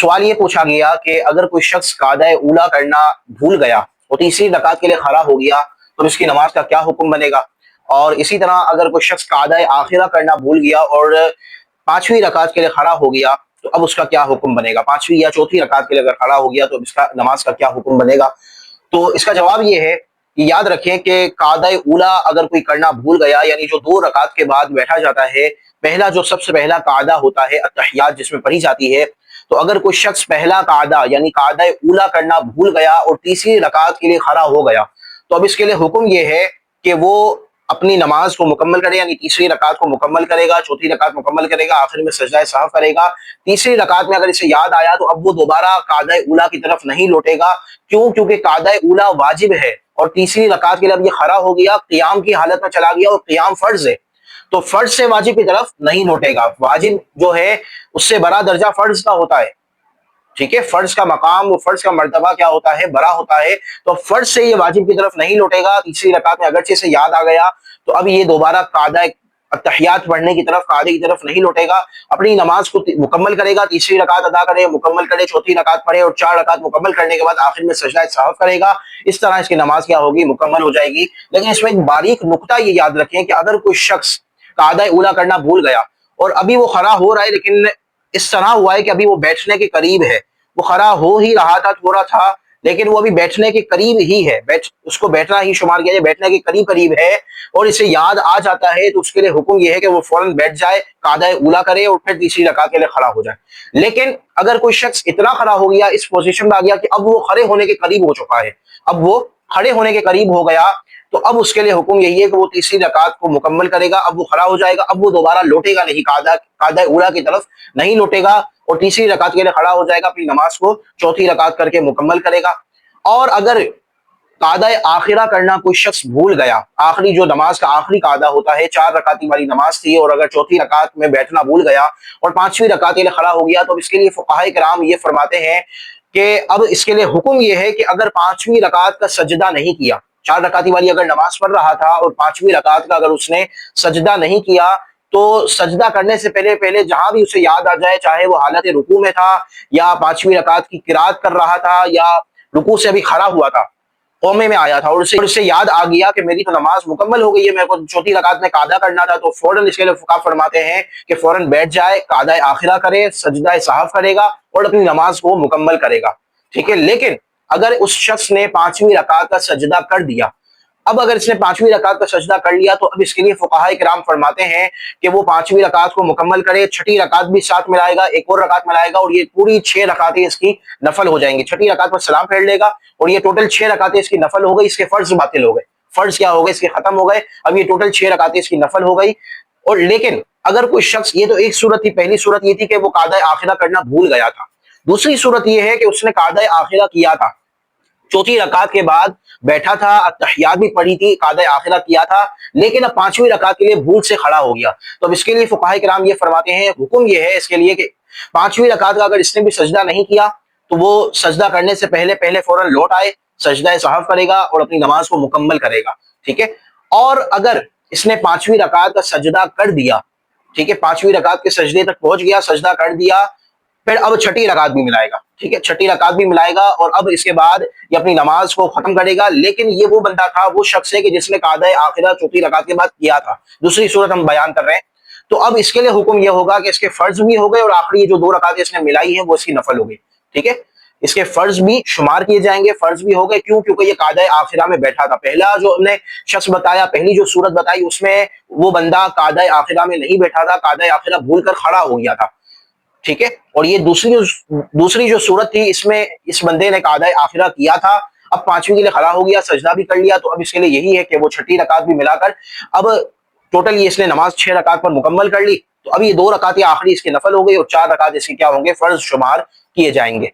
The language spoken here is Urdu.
سوال یہ پوچھا گیا کہ اگر کوئی شخص قاعدہ اولا کرنا بھول گیا اور تیسری رکعت کے لیے کھڑا ہو گیا تو اس کی نماز کا کیا حکم بنے گا، اور اسی طرح اگر کوئی شخص قاعدہ آخرہ کرنا بھول گیا اور پانچویں رکعت کے لیے کھڑا ہو گیا تو اب اس کا کیا حکم بنے گا، پانچویں یا چوتھی رکعت کے لیے اگر کھڑا ہو گیا تو اب اس کا نماز کا کیا حکم بنے گا۔ تو اس کا جواب یہ ہے کہ یاد رکھیں کہ قاعدہ اولا اگر کوئی کرنا بھول گیا، یعنی جو دو رکعت کے بعد بیٹھا جاتا ہے، پہلا جو سب سے پہلا قاعدہ ہوتا ہے التحیات جس میں پڑھی جاتی ہے، تو اگر کوئی شخص پہلا قاعدہ یعنی قاعدہ اولا کرنا بھول گیا اور تیسری رکعت کے لیے کھڑا ہو گیا تو اب اس کے لیے حکم یہ ہے کہ وہ اپنی نماز کو مکمل کرے، یعنی تیسری رکعت کو مکمل کرے گا، چوتھی رکعت مکمل کرے گا، آخر میں سجدہ سہو کرے گا۔ تیسری رکعت میں اگر اسے یاد آیا تو اب وہ دوبارہ قاعدہ اولا کی طرف نہیں لوٹے گا، کیونکہ قاعدہ اولا واجب ہے اور تیسری رکعت کے لیے اب یہ کھڑا ہو گیا، قیام کی حالت میں چلا گیا اور قیام فرض ہے تو فرض سے واجب کی طرف نہیں لوٹے گا۔ واجب جو ہے اس سے بڑا درجہ فرض کا ہوتا ہے، ٹھیک ہے، فرض کا مقام، فرض کا مرتبہ کیا ہوتا ہے، بڑا ہوتا ہے، تو فرض سے یہ واجب کی طرف نہیں لوٹے گا۔ تیسری رکعت میں اگرچہ سے یاد آ گیا تو اب یہ دوبارہ قاعدہ التحیات پڑھنے کی طرف، قاعدے کی طرف نہیں لوٹے گا، اپنی نماز کو مکمل کرے گا، تیسری رکعت ادا کرے، مکمل کرے، چوتھی رکعت پڑھے اور چار رکعت مکمل کرنے کے بعد آخر میں سجدہ سہو کرے گا۔ اس طرح اس کی نماز کیا ہوگی، مکمل ہو جائے گی۔ لیکن اس میں ایک باریک نقطہ یہ یاد رکھیں کہ اگر کوئی شخص قاعدہ اولا کرنا بھول گیا اور ابھی وہ کھڑا ہو رہا ہے، لیکن اس طرح ہوا ہے کہ ابھی وہ بیٹھنے کے قریب ہے، وہ کھڑا ہو ہی رہا تھا، تھوڑا تھا، لیکن وہ ابھی بیٹھنے کے قریب ہی ہے، اس کو بیٹھنا ہی شمار کیا جائے، بیٹھنے کے قریب ہے اور اسے یاد آ جاتا ہے تو اس کے لیے حکم یہ ہے کہ وہ فوراً بیٹھ جائے، قاعدہ اولا کرے اور پھر تیسری رکعت کے لیے کھڑا ہو جائے۔ لیکن اگر کوئی شخص اتنا کھڑا ہو گیا، اس پوزیشن میں آ گیا کہ اب وہ کھڑے ہونے کے قریب ہو چکا ہے، اب وہ کھڑے ہونے کے قریب ہو گیا تو اب اس کے لیے حکم یہی ہے کہ وہ تیسری رکعت کو مکمل کرے گا، اب وہ کھڑا ہو جائے گا، اب وہ دوبارہ لوٹے گا نہیں، قاعدہ اولا کی طرف نہیں لوٹے گا اور تیسری رکعت کے لیے کھڑا ہو جائے گا، اپنی نماز کو چوتھی رکعت کر کے مکمل کرے گا۔ اور اگر قاعدہ آخرہ کرنا کوئی شخص بھول گیا، آخری جو نماز کا آخری قاعدہ ہوتا ہے، 4 رکعتی والی نماز تھی اور اگر چوتھی رکعت میں بیٹھنا بھول گیا اور پانچویں رکعت کے لیے کھڑا ہو گیا تو اب اس کے لیے فقہائے کرام یہ فرماتے ہیں کہ اب اس کے لیے حکم یہ ہے کہ اگر پانچویں رکعت کا سجدہ نہیں کیا، 4 رکعتی والی اگر نماز پڑھ رہا تھا اور پانچویں رکعت کا اگر اس نے سجدہ نہیں کیا تو سجدہ کرنے سے پہلے جہاں بھی اسے یاد آ جائے، چاہے وہ حالت رکوع میں تھا یا پانچویں رکعت کی قرات کر رہا تھا یا رکوع سے ابھی کھڑا ہوا تھا، قومے میں آیا تھا اور اسے یاد آ گیا کہ میری تو نماز مکمل ہو گئی ہے، میرے کو چوتھی رکعت میں قاعدہ کرنا تھا، تو فوراً اس کے لیے فقہا فرماتے ہیں کہ فوراً بیٹھ جائے، قاعدہ آخرہ کرے، سجدہ سہو کرے گا اور اپنی نماز کو مکمل کرے گا، ٹھیک ہے۔ لیکن اگر اس شخص نے پانچویں رکعت کا سجدہ کر دیا، اب اگر اس نے پانچویں رکعت کا سجدہ کر لیا تو اب اس کے لیے فقہائے کرام فرماتے ہیں کہ وہ پانچویں رکعت کو مکمل کرے، چھٹی رکعت بھی ساتھ ملائے گا، ایک اور رکعت ملائے گا اور یہ پوری 6 رکعتیں اس کی نفل ہو جائیں گی۔ چھٹی رکعت پر سلام پھیر لے گا اور یہ ٹوٹل 6 رکعتیں اس کی نفل ہو گئی، اس کے فرض باطل ہو گئے، فرض کیا ہو گئے، اس کے ختم ہو گئے، اب یہ ٹوٹل 6 رکعتیں اس کی نفل ہو گئی۔ اور لیکن اگر کوئی شخص، یہ تو ایک صورت تھی، پہلی صورت یہ تھی کہ وہ قاعدہ آخرہ کرنا بھول گیا تھا، دوسری صورت یہ ہے کہ اس نے قاعدہ آخرہ کیا تھا، چوتھی رکعت کے بعد بیٹھا تھا، التحیات بھی پڑھی تھی، قاعدہ آخرہ کیا تھا، لیکن اب پانچویں رکعت کے لیے بھول سے کھڑا ہو گیا، تو اب اس کے لیے فقہائے کرام یہ فرماتے ہیں، حکم یہ ہے اس کے لیے کہ پانچویں رکعت کا اگر اس نے بھی سجدہ نہیں کیا تو وہ سجدہ کرنے سے پہلے فوراً لوٹ آئے، سجدہ سہو کرے گا اور اپنی نماز کو مکمل کرے گا، ٹھیک ہے۔ اور اگر اس نے پانچویں رکعت کا سجدہ کر دیا، ٹھیک ہے، پانچویں رکعت کے سجدے تک پہنچ گیا، سجدہ کر دیا، پھر اب چھٹی رکعت بھی ملائے گا، ٹھیک ہے، چھٹی رکعت بھی ملائے گا اور اب اس کے بعد یہ اپنی نماز کو ختم کرے گا۔ لیکن یہ وہ بندہ تھا، وہ شخص ہے کہ جس نے قاعدہ آخرہ چوتھی رکعت کے بعد کیا تھا، دوسری صورت ہم بیان کر رہے ہیں، تو اب اس کے لیے حکم یہ ہوگا کہ اس کے فرض بھی ہو گئے اور آخری جو 2 رکعتیں اس نے ملائی ہیں وہ اس کی نفل ہو گئی، ٹھیک ہے، اس کے فرض بھی شمار کیے جائیں گے، فرض بھی ہو گئے، کیونکہ یہ قاعدہ آخرہ میں بیٹھا تھا۔ پہلا جو ہم نے شخص بتایا، پہلی جو صورت بتائی، اس میں وہ بندہ قاعدہ آخرہ میں نہیں بیٹھا تھا، قاعدہ آخرہ بھول کر کھڑا ہو گیا تھا، ٹھیک ہے، اور یہ دوسری جو صورت تھی، اس میں اس بندے نے قاعدہ آخرہ کیا تھا، اب پانچویں کے لیے کھڑا ہو گیا، سجدہ بھی کر لیا، تو اب اس کے لیے یہی ہے کہ وہ چھٹی رکعت بھی ملا کر اب ٹوٹل یہ اس نے نماز 6 رکعت پر مکمل کر لی، تو اب یہ 2 رکعتیں آخری اس کی نفل ہو گئی اور 4 رکعت اس کی کیا ہوں گے، فرض شمار کیے جائیں گے۔